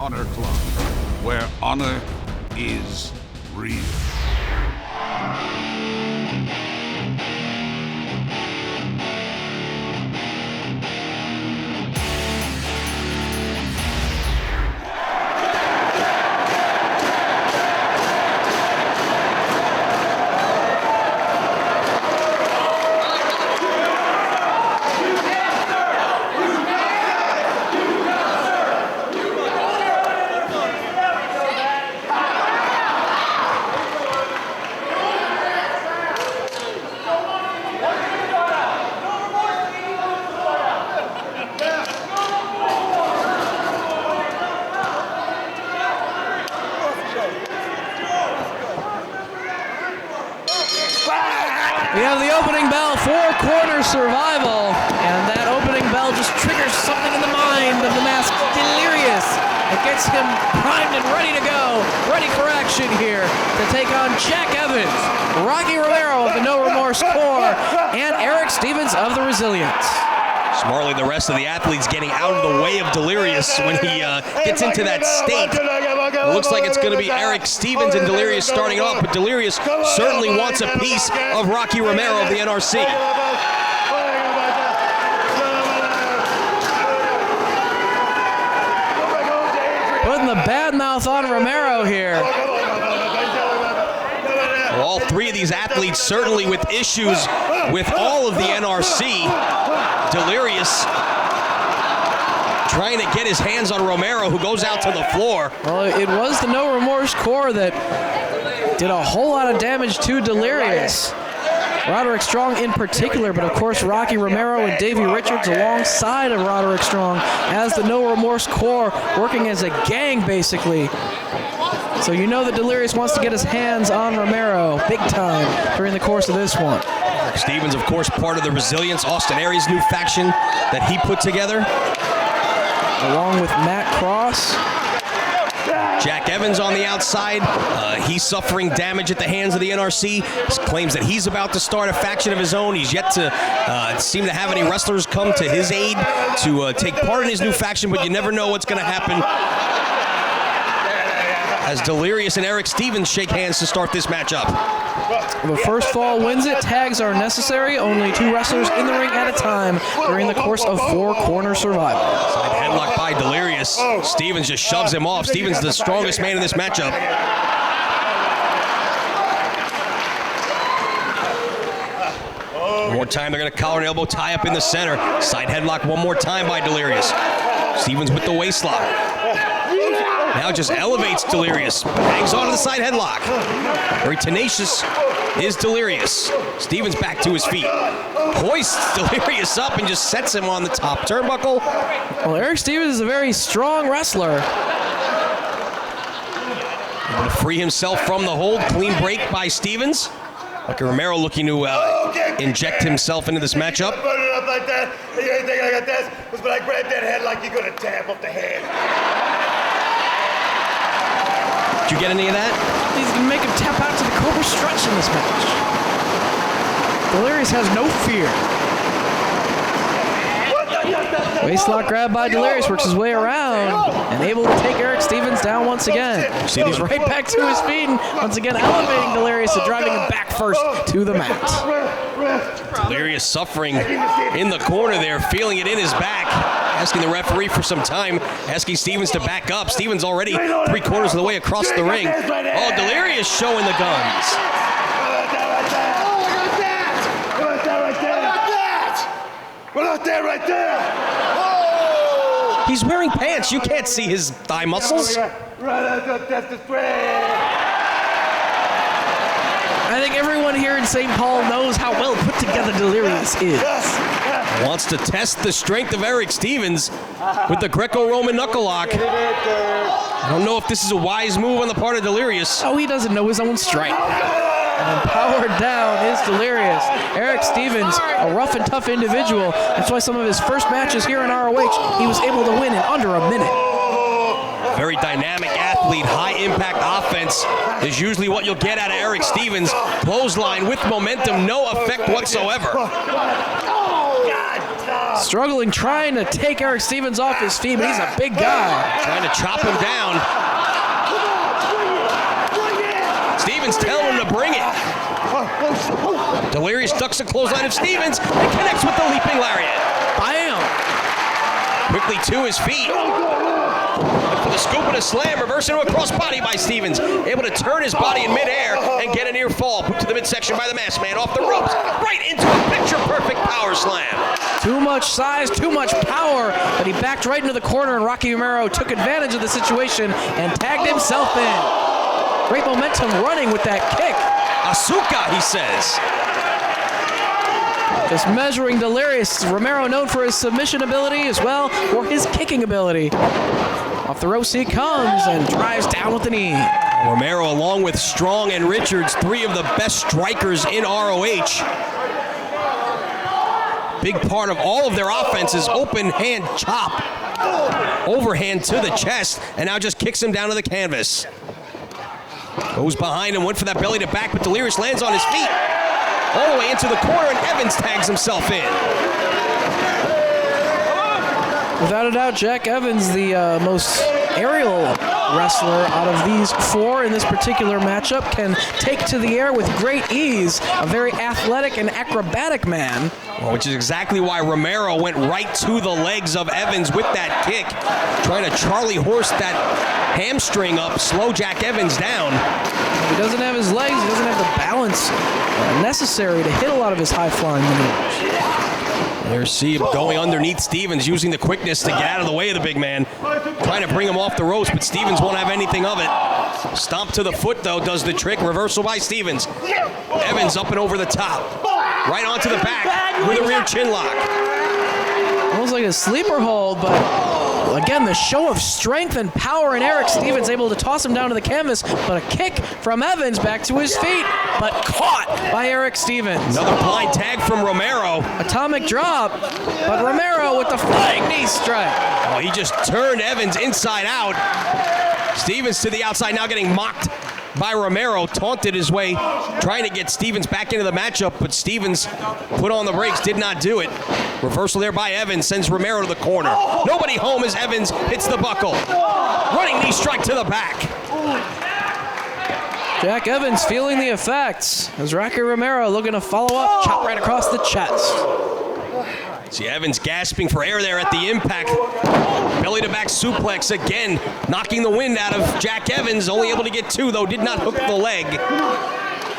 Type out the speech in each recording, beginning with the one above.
Honor Club, where honor is real. We have the opening bell, four-corner survival, and that opening bell just triggers something in the mind of the masked Delirious. It gets him primed and ready to go, ready for action here to take on Jack Evans, Rocky Romero of the No Remorse Corps, and Eric Stevens of the Resilience. Smartly, the rest of the athletes getting out of the way of Delirious when he gets into that state. It looks like it's going to be Eric Stevens and Delirious starting off, but Delirious certainly wants a piece of Rocky Romero of the NRC. Putting the bad mouth on Romero here. Well, all three of these athletes certainly with issues with all of the NRC. Delirious trying to get his hands on Romero, who goes out to the floor. Well, it was the No Remorse Corps that did a whole lot of damage to Delirious. Roderick Strong in particular, but of course Rocky Romero and Davey Richards alongside of Roderick Strong as the No Remorse Corps, working as a gang basically. So you know that Delirious wants to get his hands on Romero big time during the course of this one. Stevens, of course, part of the Resilience, Austin Aries' new faction that he put together. Along with Matt Cross. Jack Evans on the outside. He's suffering damage at the hands of the NRC. Claims that he's about to start a faction of his own. He's yet to seem to have any wrestlers come to his aid to take part in his new faction, but you never know what's going to happen as Delirious and Eric Stevens shake hands to start this matchup. The first fall wins it. Tags are necessary. Only 2 wrestlers in the ring at a time during the course of four-corner survival. Side headlock by Delirious. Stevens just shoves him off. Stevens the strongest man in this matchup. One more time, they're going to collar and elbow tie up in the center. Side headlock one more time by Delirious. Stevens with the waist lock. Now just elevates Delirious. Hangs on to the side headlock. Very tenacious is Delirious. Stevens back to his feet. Hoists Delirious up and just sets him on the top turnbuckle. Well, Eric Stevens is a very strong wrestler. Able to free himself from the hold. Clean break by Stevens. Rocky Romero looking to inject himself into this matchup. Put it up like that. Anything like this was when I grab that head like you're gonna tap up the head. Did you get any of that? He's going to make him tap out to the Cobra Stretch in this match. Delirious has no fear. Waistlock grab by Delirious, works his way around and able to take Eric Stevens down once again. He's right back to his feet and once again elevating Delirious and driving him back first to the mat. Delirious suffering in the corner there, feeling it in his back. Asking the referee for some time, asking Stevens to back up. Stevens already 3/4 of the way across the ring. Oh, Delirious showing the guns. What about that right there? He's wearing pants. You can't see his thigh muscles. I think everyone here in St. Paul knows how well put together Delirious is. Wants to test the strength of Eric Stevens with the Greco-Roman knuckle lock. I don't know if this is a wise move on the part of Delirious. Oh, he doesn't know his own strength. And powered down is Delirious. Eric Stevens, a rough and tough individual. That's why some of his first matches here in ROH, he was able to win in under a minute. Very dynamic athlete, high impact offense is usually what you'll get out of Eric Stevens. Clothesline with momentum, no effect whatsoever. Struggling, trying to take Eric Stevens off his feet, but he's a big guy. Trying to chop him down. Stevens telling him to bring it. Delirious ducks a clothesline of Stevens and connects with the leaping lariat. Bam! Quickly to his feet. For the scoop and a slam, reversing to a crossbody by Stevens. Able to turn his body in midair and get a near fall. Put to the midsection by the masked man, off the ropes, right into a picture-perfect power slam. Too much size, too much power, but he backed right into the corner, and Rocky Romero took advantage of the situation and tagged himself in. Great momentum running with that kick. Asuka, he says. Just measuring Delirious. Romero known for his submission ability as well, or his kicking ability. Off the ropes he comes and drives down with the knee. Romero, along with Strong and Richards, three of the best strikers in ROH. Big part of all of their offenses, open hand chop. Overhand to the chest, and now just kicks him down to the canvas. Goes behind him, went for that belly to back, but Delirious lands on his feet. All the way into the corner, and Evans tags himself in. Without a doubt, Jack Evans, the most aerial wrestler out of these four in this particular matchup, can take to the air with great ease. A very athletic and acrobatic man. Well, which is exactly why Romero went right to the legs of Evans with that kick, trying to Charlie horse that hamstring up, slow Jack Evans down. He doesn't have his legs, he doesn't have the balance necessary to hit a lot of his high-flying maneuvers. There's Seeb going underneath Stevens, using the quickness to get out of the way of the big man. Trying to bring him off the ropes, but Stevens won't have anything of it. Stomp to the foot, though, does the trick. Reversal by Stevens. Evans up and over the top. Right onto the back with a rear chin lock. Almost like a sleeper hold, but again, the show of strength and power in Eric Stevens, able to toss him down to the canvas, but a kick from Evans back to his feet, but caught by Eric Stevens. Another blind tag from Romero. Atomic drop, but Romero with the flying knee strike. Oh, he just turned Evans inside out. Stevens to the outside, now getting mocked by Romero, taunted his way, trying to get Stevens back into the matchup, but Stevens put on the brakes, did not do it. Reversal there by Evans, sends Romero to the corner. Nobody home as Evans hits the buckle. Running knee strike to the back. Jack Evans feeling the effects as Rocky Romero looking to follow up, chop right across the chest. See Evans gasping for air there at the impact. Belly to back suplex again, knocking the wind out of Jack Evans. Only able to get two, though, did not hook the leg.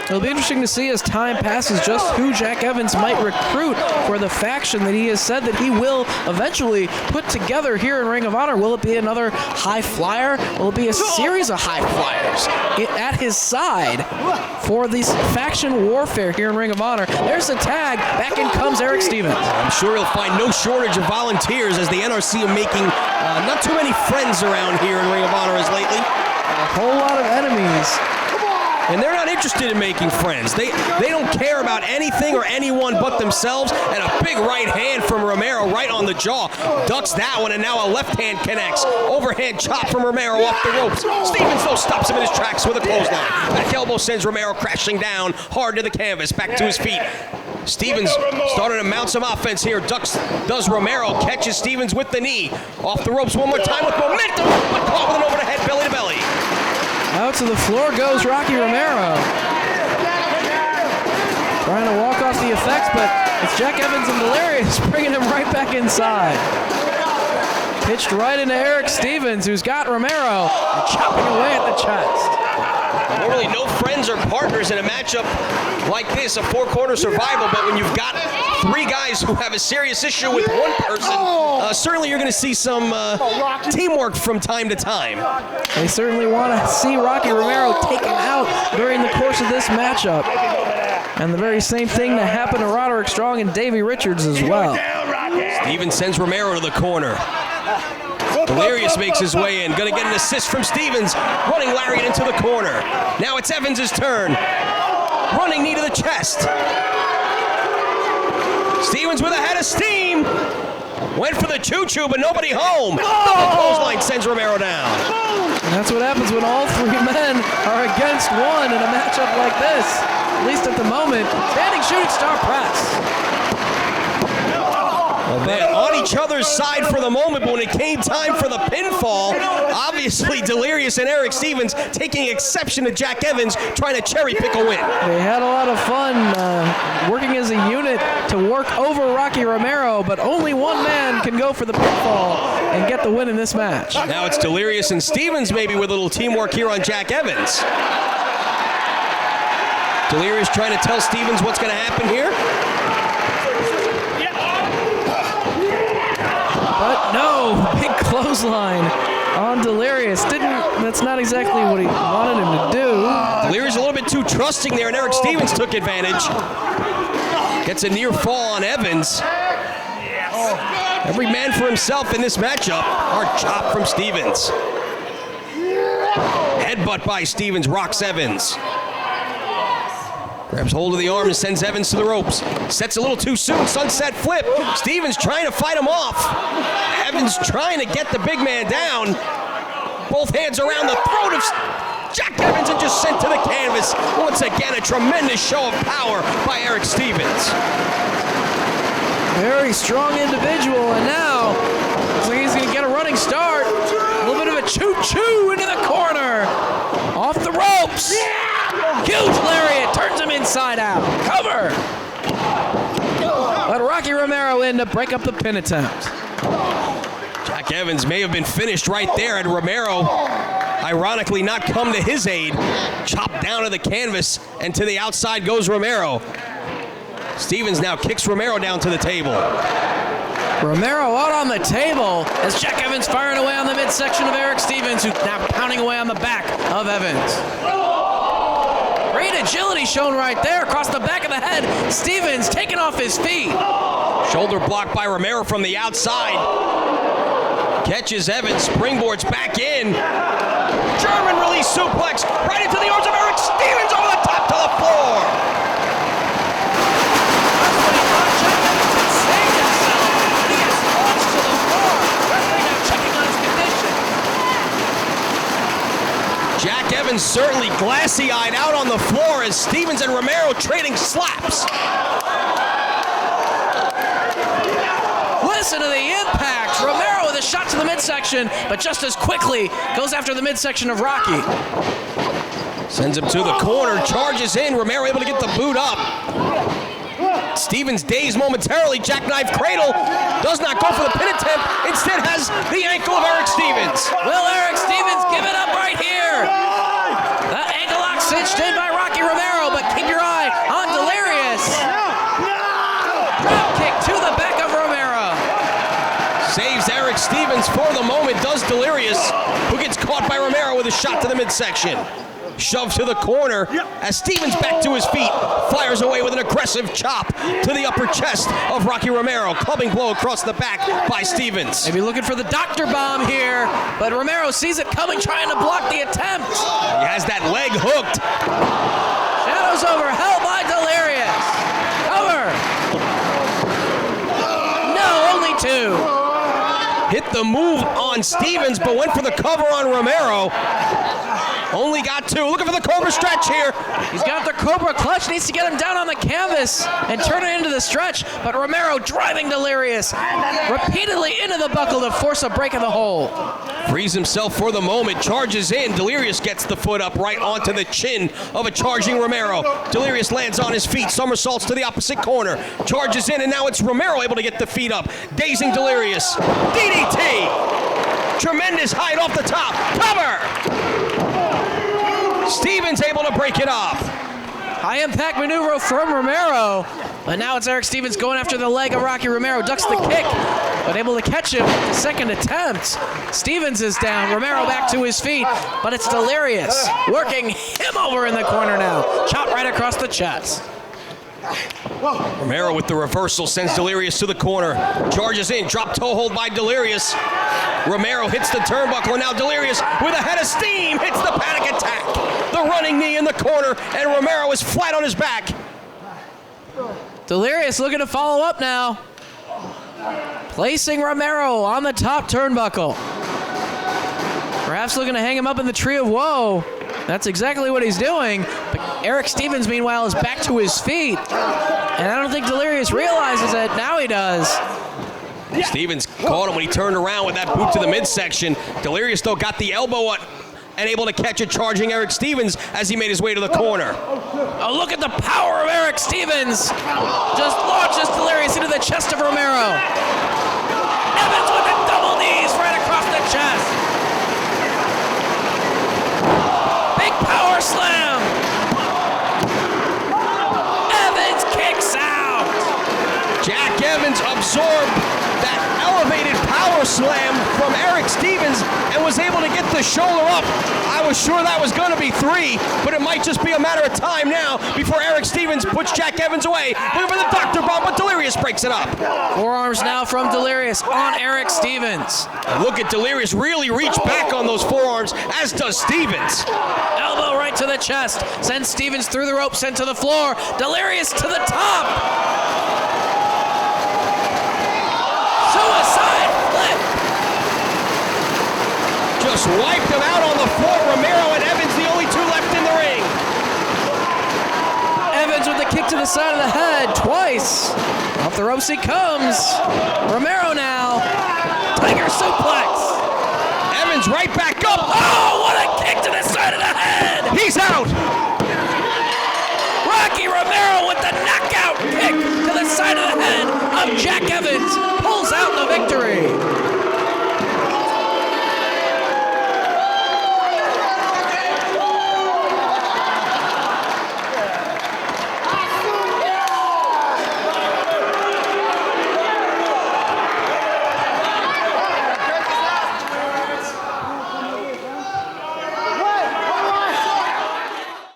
It'll be interesting to see as time passes just who Jack Evans might recruit for the faction that he has said that he will eventually put together here in Ring of Honor. Will it be another high flyer? Will it be a series of high flyers at his side for this faction warfare here in Ring of Honor? There's the tag. Back in comes Eric Stevens. I'm sure he'll find no shortage of volunteers as the NRC are making not too many friends around here in Ring of Honor as lately. A whole lot of enemies. And they're not interested in making friends. They don't care about anything or anyone but themselves. And a big right hand from Romero right on the jaw. Ducks that one, and now a left hand connects. Overhand chop from Romero off the ropes. Stevens, though, stops him in his tracks with a clothesline. Back elbow sends Romero crashing down hard to the canvas, back to his feet. Stevens starting to mount some offense here. Ducks does Romero, catches Stevens with the knee. Off the ropes one more time with momentum, but caught with an over the head, belly to belly. Out to the floor goes Rocky Romero. Trying to walk off the effects, but it's Jack Evans and Delirious bringing him right back inside. Pitched right into Eric Stevens, who's got Romero, and chopping away at the chest. Normally no friends or partners in a matchup like this, a four-corner survival, but when you've got three guys who have a serious issue with one person, certainly you're going to see some teamwork from time to time. They certainly want to see Rocky Romero taken out during the course of this matchup. And the very same thing that happened to Roderick Strong and Davey Richards as well. Stevens sends Romero to the corner. Delirious makes his way in. Gonna get an assist from Stevens. Running lariat into the corner. Now it's Evans' turn. Running knee to the chest. Stevens with a head of steam. Went for the choo-choo, but nobody home. Double clothesline sends Romero down. And that's what happens when all three men are against one in a matchup like this. At least at the moment. Standing shooting star press. Well, they're on each other's side for the moment, but when it came time for the pinfall, obviously Delirious and Eric Stevens taking exception to Jack Evans trying to cherry pick a win. They had a lot of fun working as a unit to work over Rocky Romero, but only one man can go for the pinfall and get the win in this match. Now it's Delirious and Stevens maybe with a little teamwork here on Jack Evans. Delirious trying to tell Stevens what's going to happen here. But no, big clothesline on Delirious. That's not exactly what he wanted him to do. Delirious a little bit too trusting there, and Eric Stevens took advantage. Gets a near fall on Evans. Every man for himself in this matchup. Hard chop from Stevens. Headbutt by Stevens rocks Evans. Grabs hold of the arm and sends Evans to the ropes. Sets a little too soon, sunset flip. Stevens trying to fight him off. Evans trying to get the big man down. Both hands around the throat of Jack Evans and just sent to the canvas. Once again, a tremendous show of power by Eric Stevens. Very strong individual, and now looks like he's going to get a running start. A little bit of a choo-choo into the corner. Off the ropes. Huge lariat, turns him inside out. Cover. But Rocky Romero in to break up the pin attempt. Jack Evans may have been finished right there, and Romero, ironically, not come to his aid. Chopped down to the canvas, and to the outside goes Romero. Stevens now kicks Romero down to the table. Romero out on the table as Jack Evans firing away on the midsection of Eric Stevens, who's now pounding away on the back of Evans. Great agility shown right there across the back of the head. Stevens taken off his feet. Shoulder blocked by Romero from the outside. Catches Evans, springboards back in. German release suplex right into the arms of Eric Stevens over the top to the floor. That's what he thought Jack Evans had saved himself, but he is launched to the floor. Referee now checking on his condition. Jack Evans certainly glassy-eyed out on the floor as Stevens and Romero trading slaps. Listen to the impact. Romero with a shot to the midsection, but just as quickly goes after the midsection of Rocky. Sends him to the corner, charges in. Romero able to get the boot up. Stevens dazed momentarily. Jackknife cradle. Does not go for the pin attempt. Instead has the ankle of Eric Stevens. Will Eric Stevens give it up right here? The ankle lock cinched in by Rocky Romero, but keep your eye on Delirious. Drop kick to the back of Romero. Saves Eric Stevens for the moment. Does Delirious, who gets caught by Romero with a shot to the midsection. Shoved to the corner as Stevens back to his feet. Fires away with an aggressive chop to the upper chest of Rocky Romero. Clubbing blow across the back by Stevens. Maybe looking for the doctor bomb here, but Romero sees it coming, trying to block the attempt. He has that leg hooked. Shadows over, held by Delirious. Cover. No, only two. Hit the move on Stevens, but went for the cover on Romero. Only got two. Looking for the Cobra stretch here. He's got the Cobra clutch, needs to get him down on the canvas and turn it into the stretch, but Romero driving Delirious repeatedly into the buckle to force a break in the hole. Frees himself for the moment, charges in. Delirious gets the foot up right onto the chin of a charging Romero. Delirious lands on his feet, somersaults to the opposite corner, charges in, and now it's Romero able to get the feet up, dazing Delirious. DDT! Tremendous height off the top. Cover! Stevens able to break it off. High impact maneuver from Romero, but now it's Eric Stevens going after the leg of Rocky Romero. Ducks the kick, but able to catch him with the second attempt. Stevens is down, Romero back to his feet, but it's Delirious working him over in the corner now. Chop right across the chest. Romero with the reversal sends Delirious to the corner. Charges in, drop toe hold by Delirious. Romero hits the turnbuckle, and now Delirious with a head of steam hits the panic attack. The running knee in the corner, and Romero is flat on his back. Delirious looking to follow up now. Placing Romero on the top turnbuckle. Perhaps looking to hang him up in the tree of woe. That's exactly what he's doing. But Eric Stevens, meanwhile, is back to his feet. And I don't think Delirious realizes it. Now he does. Stevens caught him when he turned around with that boot to the midsection. Delirious, though, got the elbow on and able to catch it, charging Eric Stevens as he made his way to the corner. Oh, look at the power of Eric Stevens. Just launches Delirious into the chest of Romero. Evans with the double knees right across the chest. Big power slam. Evans kicks out. Jack Evans absorbed that elevated power slam from Eric Stevens and was able to get the shoulder up. I was sure that was going to be 3, but it might just be a matter of time now before Eric Stevens puts Jack Evans away. Looking for the Dr. Bomb, but Delirious breaks it up. Forearms now from Delirious on Eric Stevens. And look at Delirious really reach back on those forearms, as does Stevens. Elbow right to the chest. Sends Stevens through the ropes and to the floor. Delirious to the top. Suicide flip. Just wiped him out on the floor. Romero and Evans, the only 2 left in the ring. Evans with the kick to the side of the head twice. Off the ropes he comes. Romero now. Tiger suplex. Evans right back up. Oh, what a kick to the side of the head. He's out. Rocky Romero with the knockout kick to the side of the head of Jack Evans.